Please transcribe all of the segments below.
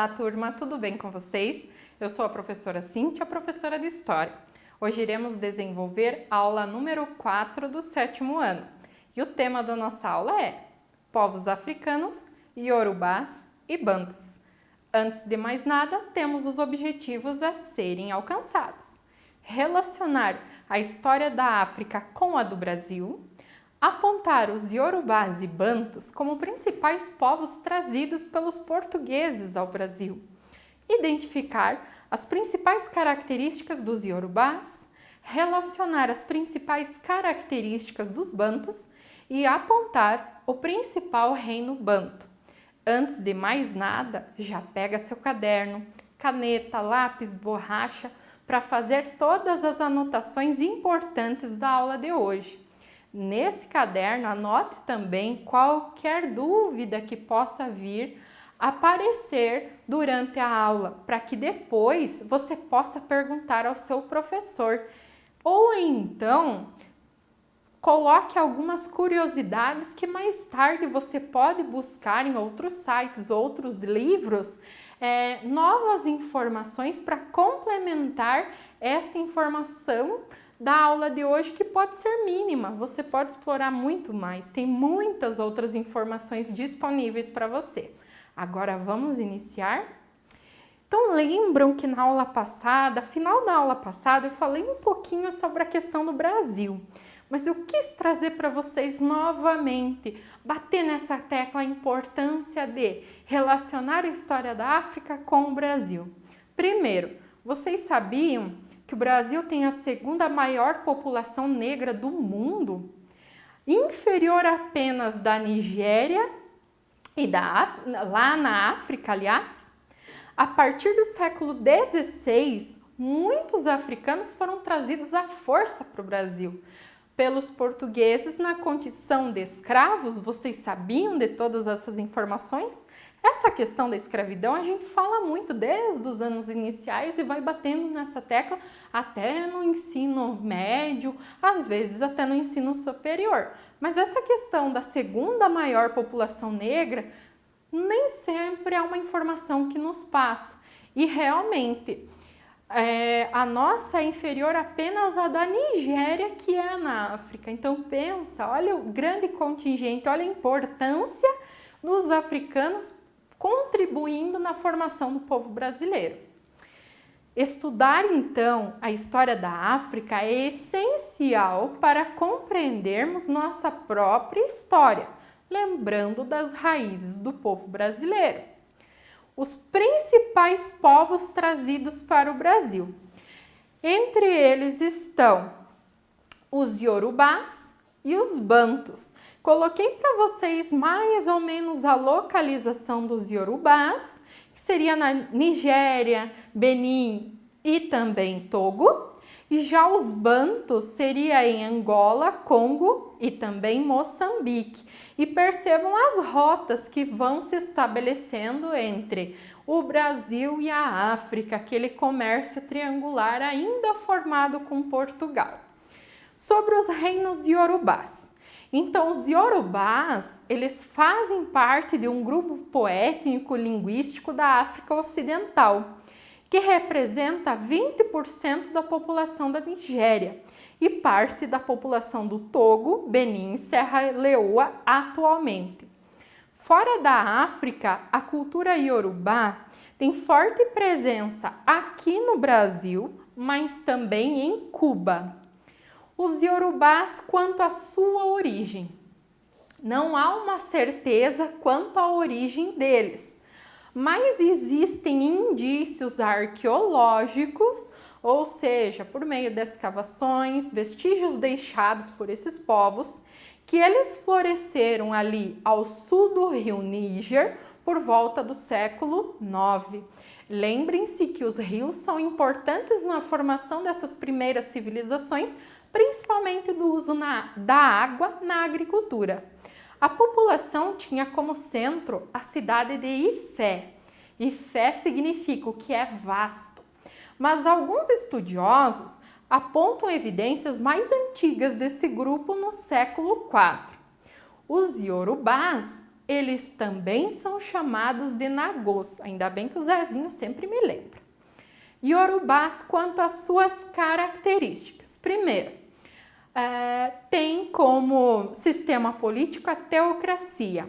Olá, turma, tudo bem com vocês? Eu sou a professora Cíntia, professora de História. Hoje iremos desenvolver a aula número 4 do 7º ano. E o tema da nossa aula é Povos Africanos, Iorubás e Bantus. Antes de mais nada, temos os objetivos a serem alcançados. Relacionar a história da África com a do Brasil, apontar os Iorubás e Bantus como principais povos trazidos pelos portugueses ao Brasil, identificar as principais características dos Iorubás, relacionar as principais características dos Bantus e apontar o principal reino Banto. Antes de mais nada, já pega seu caderno, caneta, lápis, borracha para fazer todas as anotações importantes da aula de hoje. Nesse caderno, anote também qualquer dúvida que possa vir aparecer durante a aula, para que depois você possa perguntar ao seu professor. Ou então, coloque algumas curiosidades que mais tarde você pode buscar em outros sites, outros livros, novas informações para complementar esta informação da aula de hoje, que pode ser mínima, você pode explorar muito mais, tem muitas outras informações disponíveis para você. Agora vamos iniciar? Então lembram que na aula passada, final da aula passada, eu falei um pouquinho sobre a questão do Brasil, mas eu quis trazer para vocês novamente, bater nessa tecla a importância de relacionar a história da África com o Brasil. Primeiro, vocês sabiam que o Brasil tem a segunda maior população negra do mundo, inferior apenas da Nigéria e lá na África, aliás? A partir do século XVI, muitos africanos foram trazidos à força para o Brasil pelos portugueses na condição de escravos. Vocês sabiam de todas essas informações? Essa questão da escravidão a gente fala muito desde os anos iniciais e vai batendo nessa tecla até no ensino médio, às vezes até no ensino superior. Mas essa questão da segunda maior população negra nem sempre é uma informação que nos passa. E realmente, a nossa é inferior apenas à da Nigéria, que é na África. Então pensa, olha o grande contingente, olha a importância dos africanos contribuindo na formação do povo brasileiro. Estudar, então, a história da África é essencial para compreendermos nossa própria história, lembrando das raízes do povo brasileiro. Os principais povos trazidos para o Brasil. Entre eles estão os Iorubás e os Bantus. Coloquei para vocês mais ou menos a localização dos Iorubás, que seria na Nigéria, Benin e também Togo. E já os Bantus seria em Angola, Congo e também Moçambique. E percebam as rotas que vão se estabelecendo entre o Brasil e a África, aquele comércio triangular ainda formado com Portugal. Sobre os reinos Iorubás. Então, os Iorubás, eles fazem parte de um grupo étnico-linguístico da África Ocidental, que representa 20% da população da Nigéria e parte da população do Togo, Benin e Serra Leoa atualmente. Fora da África, a cultura Iorubá tem forte presença aqui no Brasil, mas também em Cuba. Os Iorubás quanto à sua origem. Não há uma certeza quanto à origem deles, mas existem indícios arqueológicos, ou seja, por meio de escavações, vestígios deixados por esses povos, que eles floresceram ali ao sul do rio Níger por volta do século IX. Lembrem-se que os rios são importantes na formação dessas primeiras civilizações, principalmente do uso da água na agricultura. A população tinha como centro a cidade de Ifé. Ifé significa o que é vasto. Mas alguns estudiosos apontam evidências mais antigas desse grupo no século IV. Os Iorubás eles também são chamados de nagôs, ainda bem que o Zezinho sempre me lembra. Iorubás quanto às suas características. Primeiro, tem como sistema político a teocracia,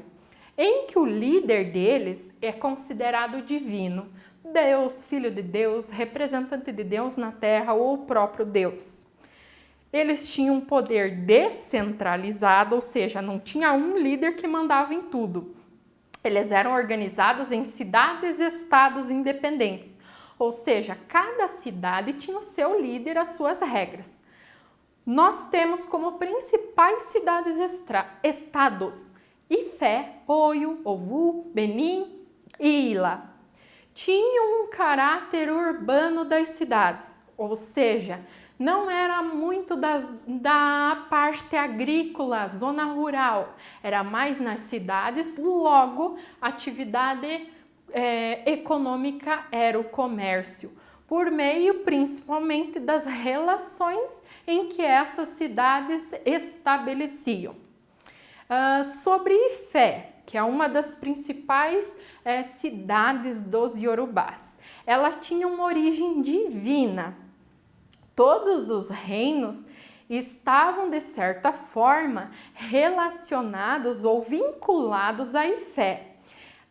em que o líder deles é considerado divino, Deus, filho de Deus, representante de Deus na terra ou o próprio Deus. Eles tinham um poder descentralizado, ou seja, não tinha um líder que mandava em tudo. Eles eram organizados em cidades e estados independentes, ou seja, cada cidade tinha o seu líder, as suas regras. Nós temos como principais cidades estados Ifé, Oio, Ovu, Benim e Ila. Tinham um caráter urbano das cidades, ou seja, não era muito da parte agrícola, zona rural, era mais nas cidades, logo a atividade econômica era o comércio, por meio principalmente das relações em que essas cidades estabeleciam. Sobre Ifé, que é uma das principais cidades dos Iorubás, ela tinha uma origem divina. Todos os reinos estavam, de certa forma, relacionados ou vinculados a Ifé.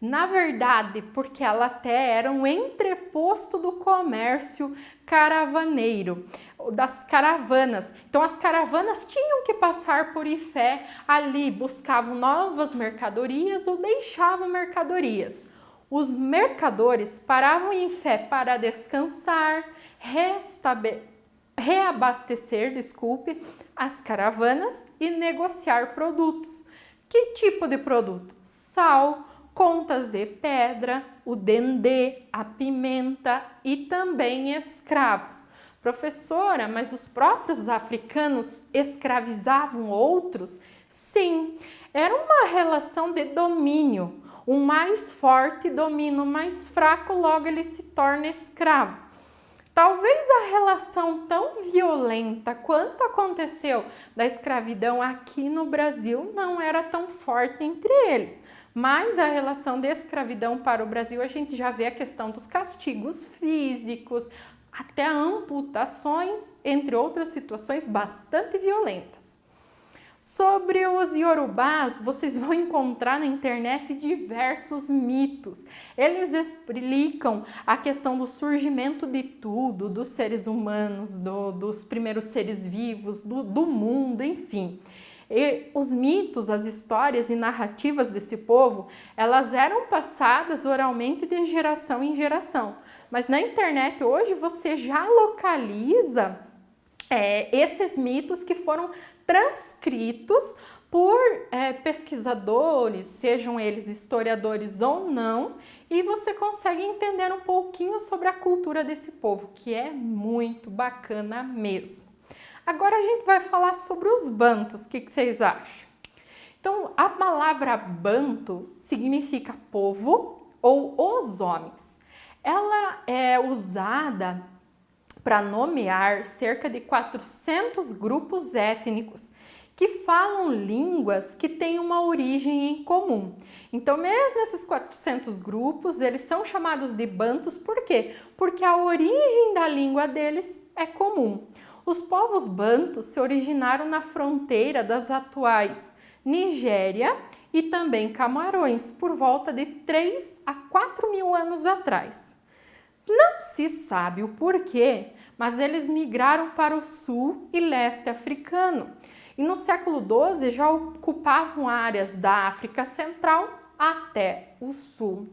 Na verdade, porque ela até era um entreposto do comércio caravaneiro, das caravanas. Então, as caravanas tinham que passar por Ifé, ali buscavam novas mercadorias ou deixavam mercadorias. Os mercadores paravam em Ifé para descansar, reabastecer, as caravanas e negociar produtos. Que tipo de produto? Sal, contas de pedra, o dendê, a pimenta e também escravos. Professora, mas os próprios africanos escravizavam outros? Sim, era uma relação de domínio. O mais forte domina o mais fraco, logo ele se torna escravo. Talvez a relação tão violenta quanto aconteceu da escravidão aqui no Brasil não era tão forte entre eles, mas a relação de escravidão para o Brasil a gente já vê a questão dos castigos físicos, até amputações, entre outras situações bastante violentas. Sobre os Iorubás, vocês vão encontrar na internet diversos mitos. Eles explicam a questão do surgimento de tudo, dos seres humanos, dos primeiros seres vivos, do mundo, enfim. E os mitos, as histórias e narrativas desse povo, elas eram passadas oralmente de geração em geração. Mas na internet hoje você já localiza esses mitos que foram transcritos por pesquisadores, sejam eles historiadores ou não, e você consegue entender um pouquinho sobre a cultura desse povo, que é muito bacana mesmo. Agora a gente vai falar sobre os bantos, o que vocês acham? Então, a palavra banto significa povo ou os homens. Ela é usada para nomear cerca de 400 grupos étnicos que falam línguas que têm uma origem em comum. Então, mesmo esses 400 grupos, eles são chamados de bantos, por quê? Porque a origem da língua deles é comum. Os povos bantos se originaram na fronteira das atuais Nigéria e também Camarões, por volta de 3 a 4 mil anos atrás. Não se sabe o porquê, mas eles migraram para o sul e leste africano. E no século XII já ocupavam áreas da África Central até o sul.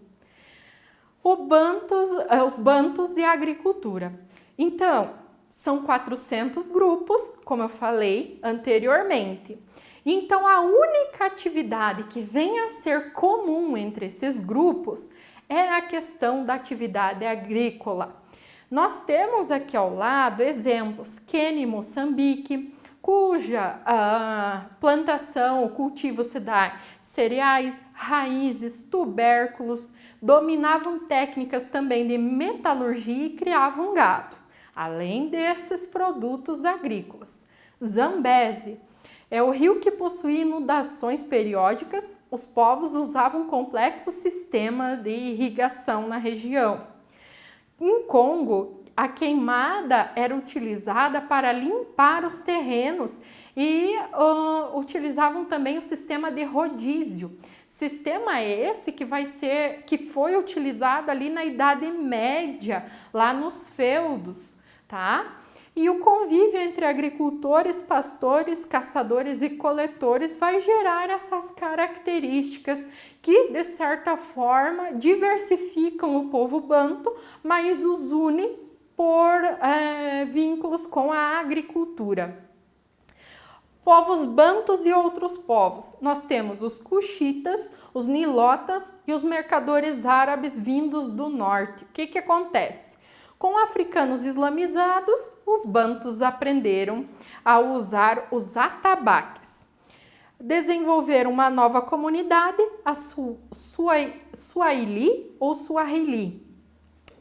Os bantos e a agricultura. Então, são 400 grupos, como eu falei anteriormente. Então, a única atividade que vem a ser comum entre esses grupos é a questão da atividade agrícola. Nós temos aqui ao lado exemplos, Quênia e Moçambique, cuja plantação, o cultivo se dá cereais, raízes, tubérculos, dominavam técnicas também de metalurgia e criavam gado, além desses produtos agrícolas. Zambésia É o rio que possuía inundações periódicas. Os povos usavam um complexo sistema de irrigação na região. Em Congo, a queimada era utilizada para limpar os terrenos e utilizavam também o sistema de rodízio. Sistema esse que foi utilizado ali na Idade Média, lá nos feudos, tá? E o convívio entre agricultores, pastores, caçadores e coletores vai gerar essas características que, de certa forma, diversificam o povo banto, mas os une por vínculos com a agricultura. Povos bantos e outros povos. Nós temos os cuxitas, os nilotas e os mercadores árabes vindos do norte. O que acontece? Com africanos islamizados, os bantus aprenderam a usar os atabaques. Desenvolveram uma nova comunidade, a Swahili ou Swahili,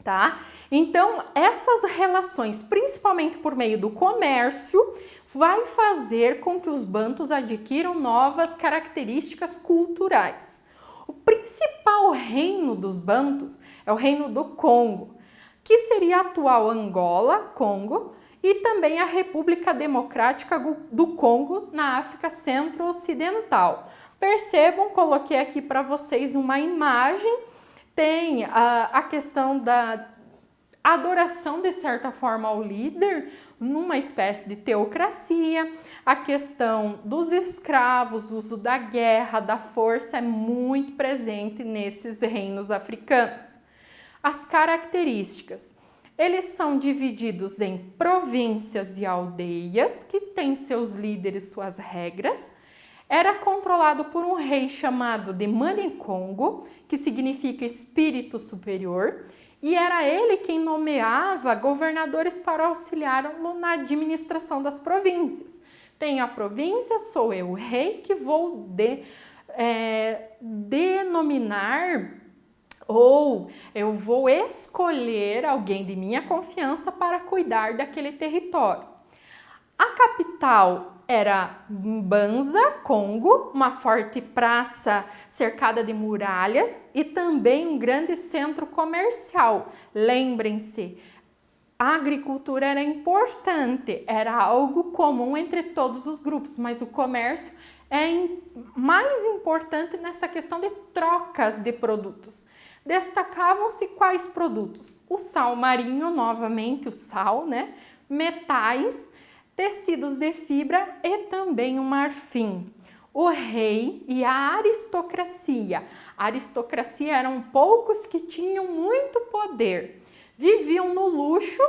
tá? Então, essas relações, principalmente por meio do comércio, vai fazer com que os bantus adquiram novas características culturais. O principal reino dos bantus é o reino do Congo, que seria a atual Angola, Congo, e também a República Democrática do Congo, na África Centro-Ocidental. Percebam, coloquei aqui para vocês uma imagem, tem a questão da adoração, de certa forma, ao líder, numa espécie de teocracia, a questão dos escravos, o uso da guerra, da força é muito presente nesses reinos africanos. As características, eles são divididos em províncias e aldeias, que têm seus líderes, suas regras. Era controlado por um rei chamado de Manicongo, que significa espírito superior, e era ele quem nomeava governadores para auxiliá-lo na administração das províncias. Tem a província, sou eu, o rei, que vou denominar ou eu vou escolher alguém de minha confiança para cuidar daquele território. A capital era Mbanza, Congo, uma forte praça cercada de muralhas e também um grande centro comercial. Lembrem-se, a agricultura era importante, era algo comum entre todos os grupos, mas o comércio é mais importante nessa questão de trocas de produtos. Destacavam-se quais produtos? O sal marinho, novamente o sal, né? Metais, tecidos de fibra e também o marfim. O rei e a aristocracia. A aristocracia eram poucos que tinham muito poder. Viviam no luxo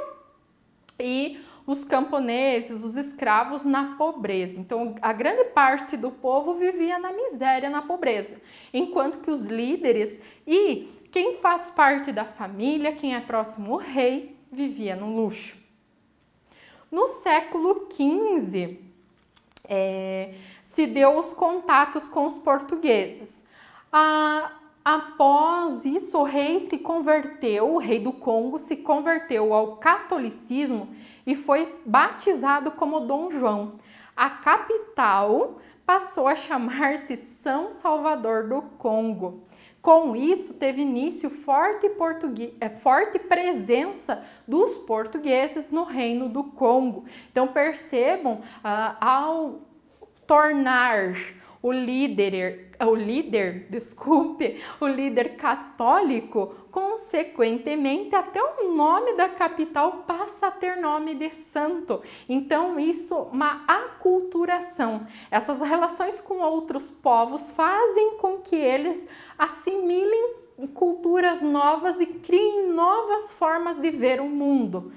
e os camponeses, os escravos na pobreza. Então, a grande parte do povo vivia na miséria, na pobreza. Enquanto que os líderes e quem faz parte da família, quem é próximo ao rei, vivia no luxo. No século XV, se deu os contatos com os portugueses. Após isso, o rei se converteu, o rei do Congo se converteu ao catolicismo e foi batizado como Dom João. A capital passou a chamar-se São Salvador do Congo. Com isso, teve início forte presença dos portugueses no reino do Congo. Então, percebam, ao tornar o líder católico, consequentemente, até o nome da capital passa a ter nome de santo. Então, isso é uma aculturação. Essas relações com outros povos fazem com que eles assimilem culturas novas e criem novas formas de ver o mundo.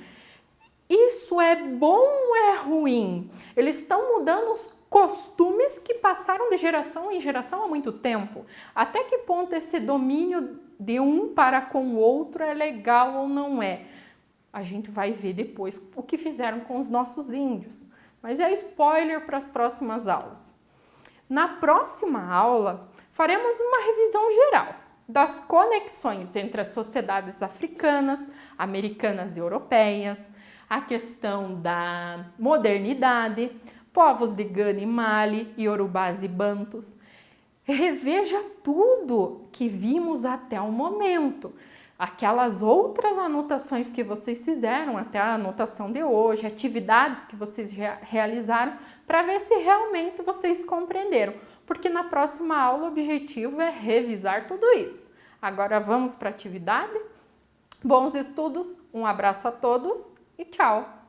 Isso é bom ou é ruim? Eles estão mudando os costumes que passaram de geração em geração há muito tempo. Até que ponto esse domínio de um para com o outro é legal ou não é? A gente vai ver depois o que fizeram com os nossos índios. Mas é spoiler para as próximas aulas. Na próxima aula, faremos uma revisão geral das conexões entre as sociedades africanas, americanas e europeias, a questão da modernidade, povos de Gana e Mali, Iorubás e Bantus. Reveja tudo que vimos até o momento. Aquelas outras anotações que vocês fizeram até a anotação de hoje, atividades que vocês realizaram, para ver se realmente vocês compreenderam. Porque na próxima aula o objetivo é revisar tudo isso. Agora vamos para a atividade? Bons estudos, um abraço a todos e tchau!